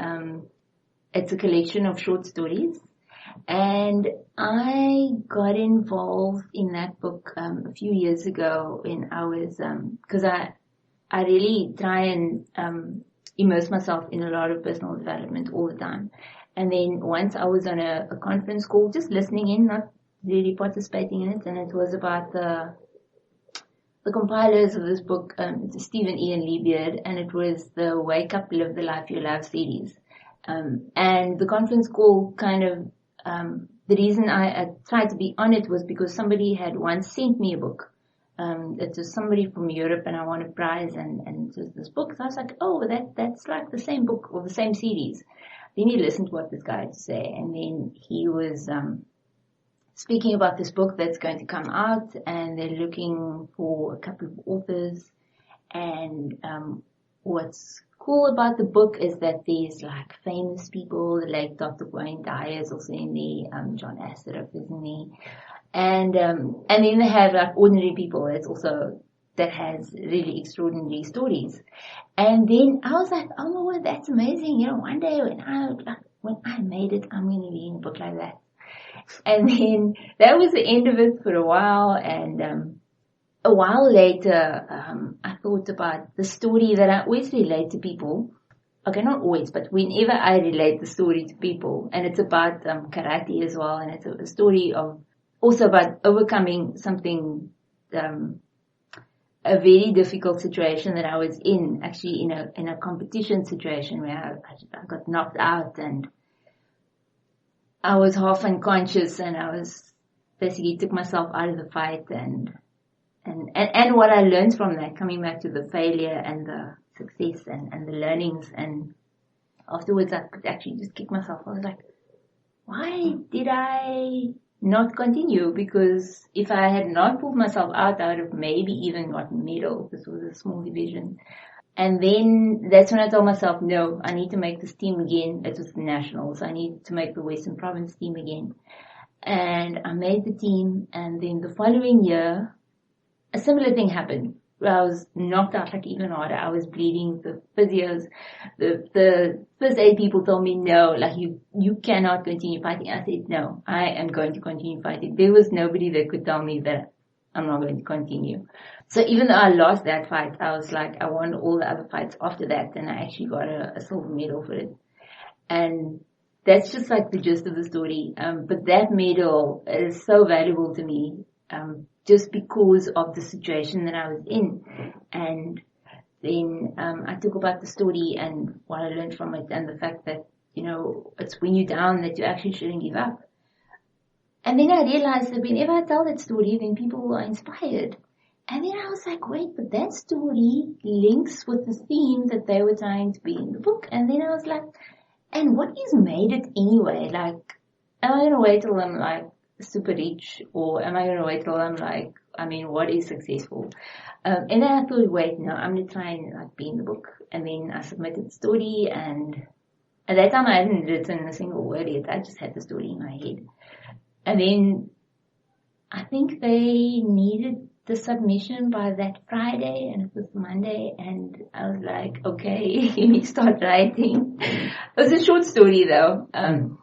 Speaker 2: It's a collection of short stories. And I got involved in that book a few years ago when I was, because I really try and immerse myself in a lot of personal development all the time. And then once I was on a conference call, just listening in, not really participating in it, and it was about the compilers of this book, Stephen Ian Leebeard, and it was the Wake Up, Live the Life You Love series. And the conference call kind of, the reason I tried to be on it was because somebody had once sent me a book. It was somebody from Europe and I won a prize and it was this book. So I was like, oh, that's like the same book or the same series. Then you listen to what this guy had to say, and then he was speaking about this book that's going to come out, and they're looking for a couple of authors. And what's cool about the book is that there's like famous people, like Dr. Wayne Dyer is also in there, John Astor is in there, and then they have like ordinary people that has really extraordinary stories. And then I was like, oh my word, that's amazing. One day when I made it, I'm going to be in a book like that. And then that was the end of it for a while. And a while later, I thought about the story that I always relate to people. Okay, not always, but whenever I relate the story to people, and it's about karate as well, and it's a story of also about overcoming something a very difficult situation that I was in, actually in a competition situation where I got knocked out and I was half unconscious, and I was basically took myself out of the fight, and what I learned from that, coming back to the failure and the success and the learnings, and afterwards I could actually just kick myself. I was like, why did I not continue? Because if I had not pulled myself out, I would have maybe even gotten medal. This was a small division. And then that's when I told myself, no, I need to make this team again. It was the nationals. I need to make the Western Province team again. And I made the team. And then the following year, a similar thing happened. I was knocked out like even harder. I was bleeding. The physios, the first aid people told me, no, like you cannot continue fighting. I said, no, I am going to continue fighting. There was nobody that could tell me that I'm not going to continue. So even though I lost that fight, I was like, I won all the other fights after that, and I actually got a silver medal for it. And that's just like the gist of the story. But that medal is so valuable to me, just because of the situation that I was in. And then I talk about the story and what I learned from it, and the fact that, it's when you're down that you actually shouldn't give up. And then I realized that whenever I tell that story, then people are inspired. And then I was like, wait, but that story links with the theme that they were trying to be in the book. And then I was like, and what is made it anyway? Like, am I going to wait till I'm like super rich, or am I going to wait till I'm like, what is successful? And then I thought, wait, no, I'm going to try and like be in the book. And then I submitted the story, and at that time I hadn't written a single word yet. I just had the story in my head. And then I think they needed the submission by that Friday, and it was Monday, and I was like, okay, let me start writing. It was a short story though. And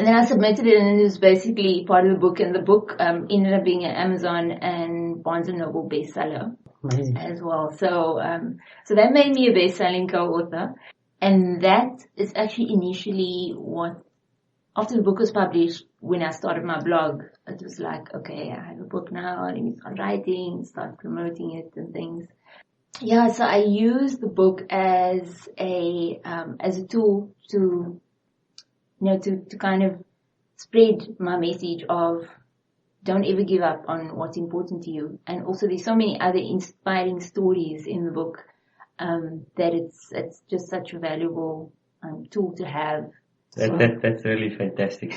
Speaker 2: then I submitted it, and it was basically part of the book, and the book ended up being an Amazon and Barnes & Noble bestseller. Amazing. As well. So that made me a best-selling co-author. And that is actually initially what, after the book was published, when I started my blog, it was like, okay, I have a book now, let me start writing, start promoting it and things. Yeah, so I use the book as a tool to, to kind of spread my message of don't ever give up on what's important to you. And also there's so many other inspiring stories in the book, that it's just such a valuable tool to have.
Speaker 3: That's really fantastic.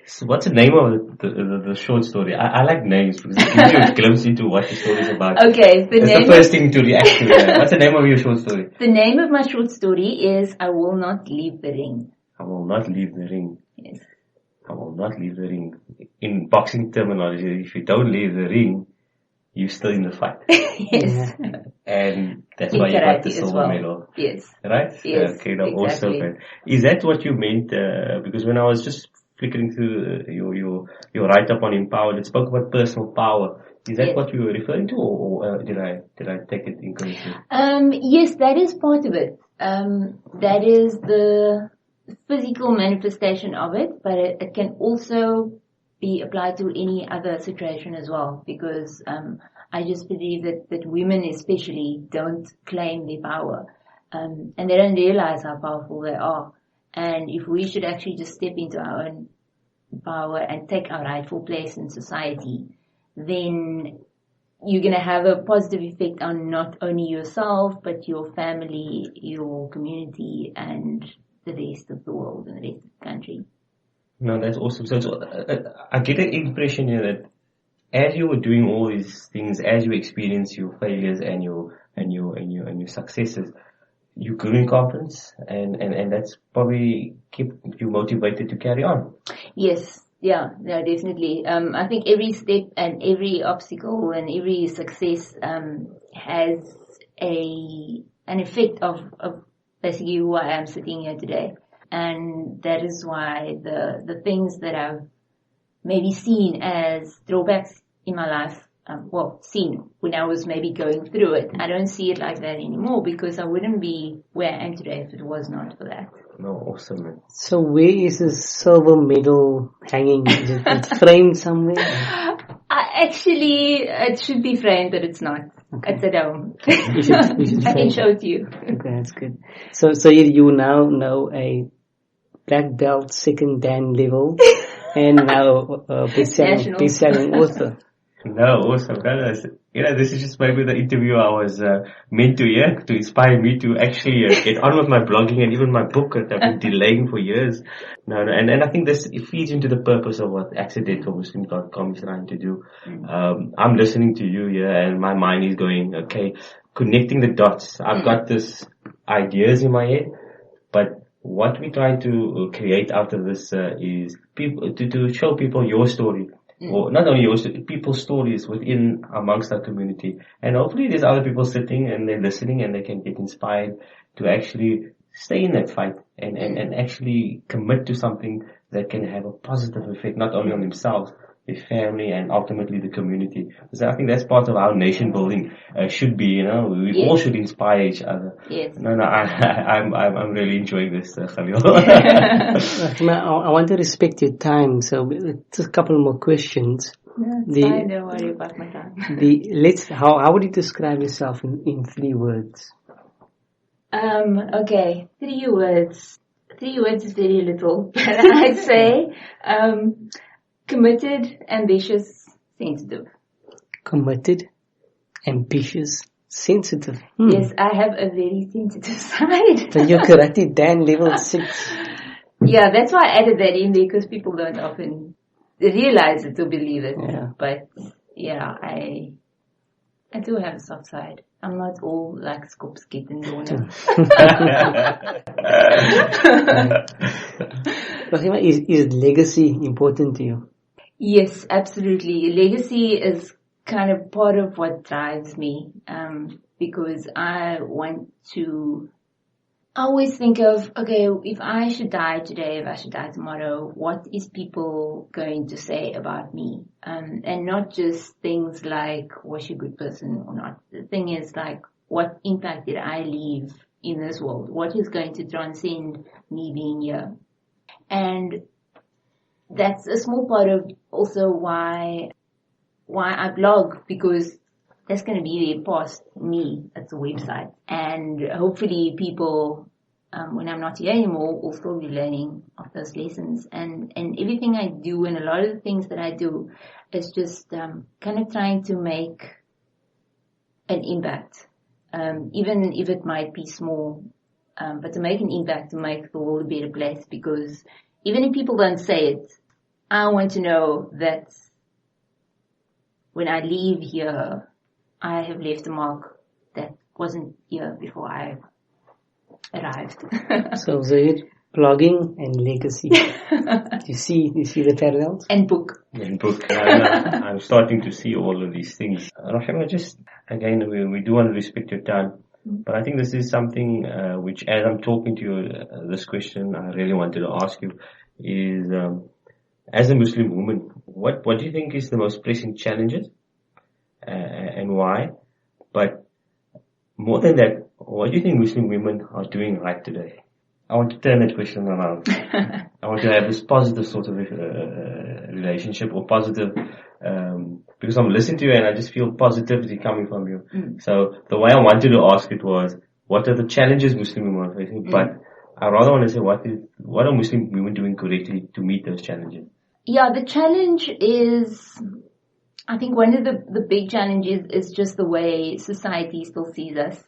Speaker 3: So what's the name of the short story? I like names because it gives you a glimpse into what the story is about.
Speaker 2: Okay.
Speaker 3: That's the first thing to react to. That. What's the name of your short story?
Speaker 2: The name of my short story is I Will Not Leave the Ring.
Speaker 3: I will not leave the ring.
Speaker 2: Yes.
Speaker 3: I will not leave the ring. In boxing terminology, if you don't leave the ring, you're still in the fight.
Speaker 2: Yes.
Speaker 3: And that's why you got the silver medal.
Speaker 2: Yes.
Speaker 3: Right?
Speaker 2: Yes.
Speaker 3: Okay, no,
Speaker 2: exactly.
Speaker 3: Also, is that what you meant? Because when I was just flickering through your write-up on Empowered, it spoke about personal power. Is that what you were referring to, or did I take it incorrectly?
Speaker 2: Yes, that is part of it. That is the physical manifestation of it, but it can also be applied to any other situation as well, because I just believe that women especially don't claim their power, and they don't realize how powerful they are. And if we should actually just step into our own power and take our rightful place in society, then you're going to have a positive effect on not only yourself, but your family, your community, and the rest of the world and the rest of the country.
Speaker 3: No, that's awesome. So I get an impression here that as you were doing all these things, as you experience your failures and your successes, you grew in confidence, and that's probably kept you motivated to carry on.
Speaker 2: Yes. Yeah, definitely. I think every step and every obstacle and every success has an effect of basically who I am sitting here today. And that is why the things that I've maybe seen as drawbacks in my life, seen when I was maybe going through it, I don't see it like that anymore, because I wouldn't be where I am today if it was not for that.
Speaker 3: No, awesome, man.
Speaker 1: So where is the silver medal hanging? Is it framed somewhere?
Speaker 2: Actually, it should be framed, but it's not.
Speaker 1: Okay.
Speaker 2: It's at home.
Speaker 1: You should
Speaker 2: I
Speaker 1: frame
Speaker 2: can
Speaker 1: it.
Speaker 2: show it to you.
Speaker 1: Okay, that's good. So you now know a black belt, second Dan level, and now
Speaker 2: National.
Speaker 1: best-selling author.
Speaker 3: No, awesome. This is just maybe the interview I was meant to hear to inspire me to actually get on with my blogging and even my book that I've been delaying for years. No, and I think this it feeds into the purpose of what accidentalmuslim.com is trying to do. I'm listening to you here and my mind is going, okay, connecting the dots. I've got this ideas in my head, but what we try to create out of this is people to show people your story. Or not only yours, people's stories within amongst our community. And hopefully there's other people sitting and they're listening and they can get inspired to actually stay in that fight and actually commit to something that can have a positive effect, not only on themselves, their family and ultimately the community. So I think that's part of our nation building should be, we all should inspire each other.
Speaker 2: Yes.
Speaker 3: No, I'm really enjoying this, Khalil.
Speaker 1: Rogeema, I want to respect your time, so just a couple more questions.
Speaker 2: No, it's fine. Don't worry about my time.
Speaker 1: How would you describe yourself in 3 words?
Speaker 2: Okay, 3 words. 3 words is very little, but I'd say committed, ambitious, sensitive.
Speaker 1: Committed, ambitious, sensitive.
Speaker 2: Yes, I have a very sensitive side.
Speaker 1: So you're karate Dan level 6.
Speaker 2: Yeah, that's why I added that in there because people don't often realize it or believe it.
Speaker 1: Yeah.
Speaker 2: But yeah, I do have a soft side. I'm not all like skopskit and donor.
Speaker 1: Rogeema, is legacy important to you?
Speaker 2: Yes, absolutely. Legacy is kind of part of what drives me, because I always think of, okay, if I should die today, if I should die tomorrow, what is people going to say about me? And not just things like, was she a good person or not? The thing is like, what impact did I leave in this world? What is going to transcend me being here? And that's a small part of also why I blog, because that's going to be there past me. It's a website. And hopefully people, when I'm not here anymore, will still be learning of those lessons. And everything I do and a lot of the things that I do is just kind of trying to make an impact, even if it might be small, but to make an impact, to make the world a better place. Because even if people don't say it, I want to know that when I leave here, I have left a mark that wasn't here before I arrived.
Speaker 1: So Zahid, blogging and legacy. You see the parallels?
Speaker 2: And book.
Speaker 3: And book. I'm starting to see all of these things. Rogeema, just again, we do want to respect your time, but I think this is something which, as I'm talking to you, this question I really wanted to ask you is, as a Muslim woman, what do you think is the most pressing challenges, and why? But more than that, what do you think Muslim women are doing right today? I want to turn that question around. I want to have this positive sort of relationship or positive, because I'm listening to you and I just feel positivity coming from you. So the way I wanted to ask it was, what are the challenges Muslim women are facing? But I rather want to say, what are Muslim women doing correctly to meet those challenges?
Speaker 2: Yeah, the challenge is, I think one of the big challenges is just the way society still sees us,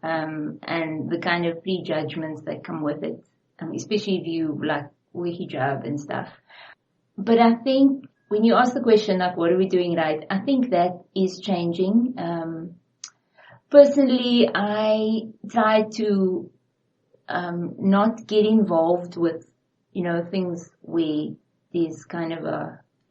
Speaker 2: and the kind of prejudgments that come with it, especially if you like wear hijab and stuff. But I think when you ask the question, like, what are we doing right? I think that is changing. Personally, I try to not get involved with, things where there's kind of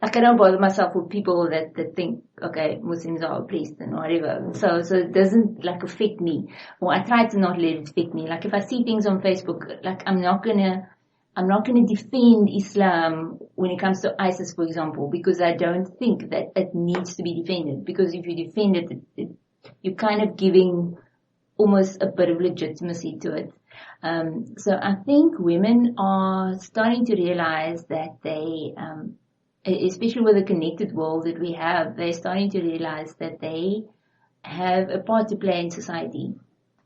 Speaker 2: I don't bother myself with people that think, okay, Muslims are oppressed and whatever. So it doesn't affect me. Or I try to not let it affect me. Like if I see things on Facebook, I'm not gonna defend Islam when it comes to ISIS, for example, because I don't think that it needs to be defended. Because if you defend it, you're kind of giving almost a bit of legitimacy to it. So I think women are starting to realize that they especially with the connected world that we have, they're starting to realize that they have a part to play in society.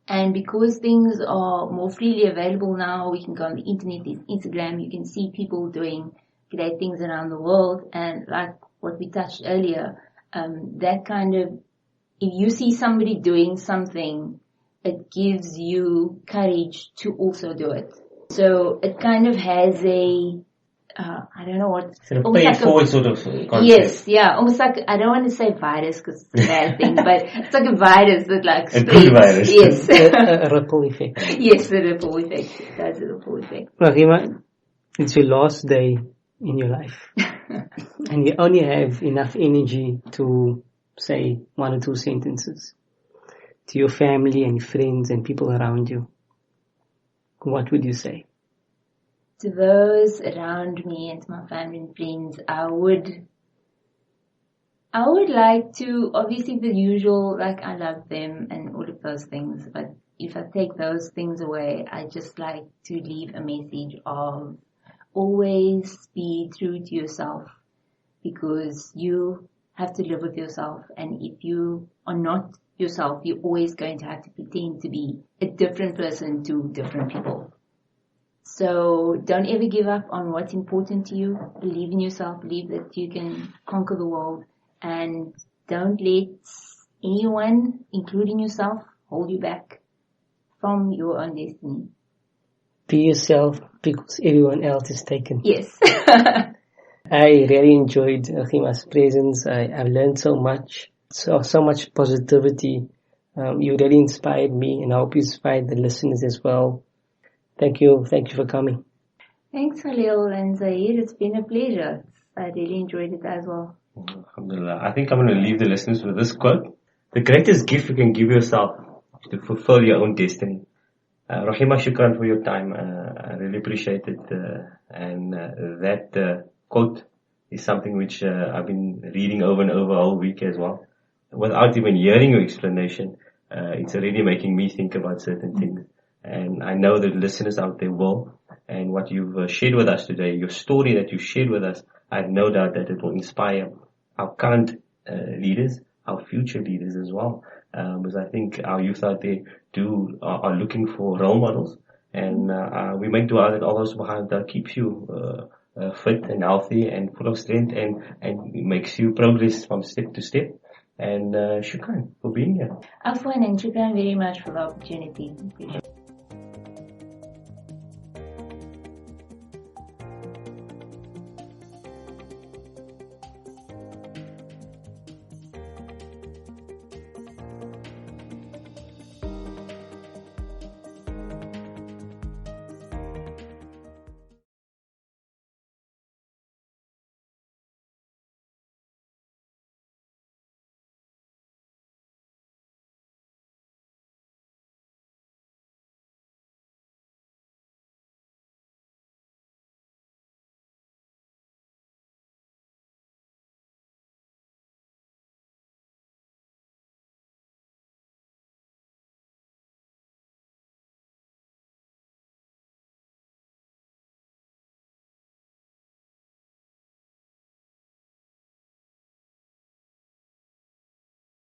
Speaker 2: And because things are more freely available now, we can go on the internet, Instagram, you can see people doing great things around the world. And like what we touched earlier, that kind of, if you see somebody doing something, it gives you courage to also do it. So it kind of has a, I don't know what.
Speaker 3: Sort of pay it forward sort of concept.
Speaker 2: Yes, yeah. Almost like, I don't want to say virus because it's a bad thing, but it's like a virus that like spreads.
Speaker 3: A good virus.
Speaker 2: Yes.
Speaker 1: A ripple effect.
Speaker 2: Yes, the ripple effect. It does a ripple effect.
Speaker 1: Rogeema, it's your last day in your life. And you only have enough energy to say one or two sentences to your family and friends and people around you. What would you say?
Speaker 2: To those around me and to my family and friends, I would like to, obviously the usual, like I love them and all of those things, but if I take those things away, I just like to leave a message of always be true to yourself, because you have to live with yourself, and if you are not yourself, you're always going to have to pretend to be a different person to different people. So don't ever give up on what's important to you. Believe in yourself. Believe that you can conquer the world. And don't let anyone, including yourself, hold you back from your own destiny.
Speaker 1: Be yourself because everyone else is taken.
Speaker 2: Yes.
Speaker 1: I really enjoyed Rogeema's presence. I've learned so much, so much positivity. You really inspired me, and I hope you inspired the listeners as well. Thank you for coming.
Speaker 2: Thanks, Khalil and Zahir. It's been a pleasure. I really enjoyed it as well.
Speaker 3: Alhamdulillah. I think I'm going to leave the listeners with this quote. The greatest gift you can give yourself is to fulfill your own destiny. Rogeema, shukran for your time. I really appreciate it. And that quote is something which I've been reading over and over all week as well. Without even hearing your explanation, it's already making me think about certain things. And I know that listeners out there will. And what you've shared with us today, your story that you shared with us, I have no doubt that it will inspire our current leaders, our future leaders as well. Because I think our youth out there are looking for role models. And we make dua that Allah subhanahu wa ta'ala keeps you fit and healthy and full of strength and makes you progress from step to step. And shukran for being here.
Speaker 2: Afwan, and shukran very much for the opportunity.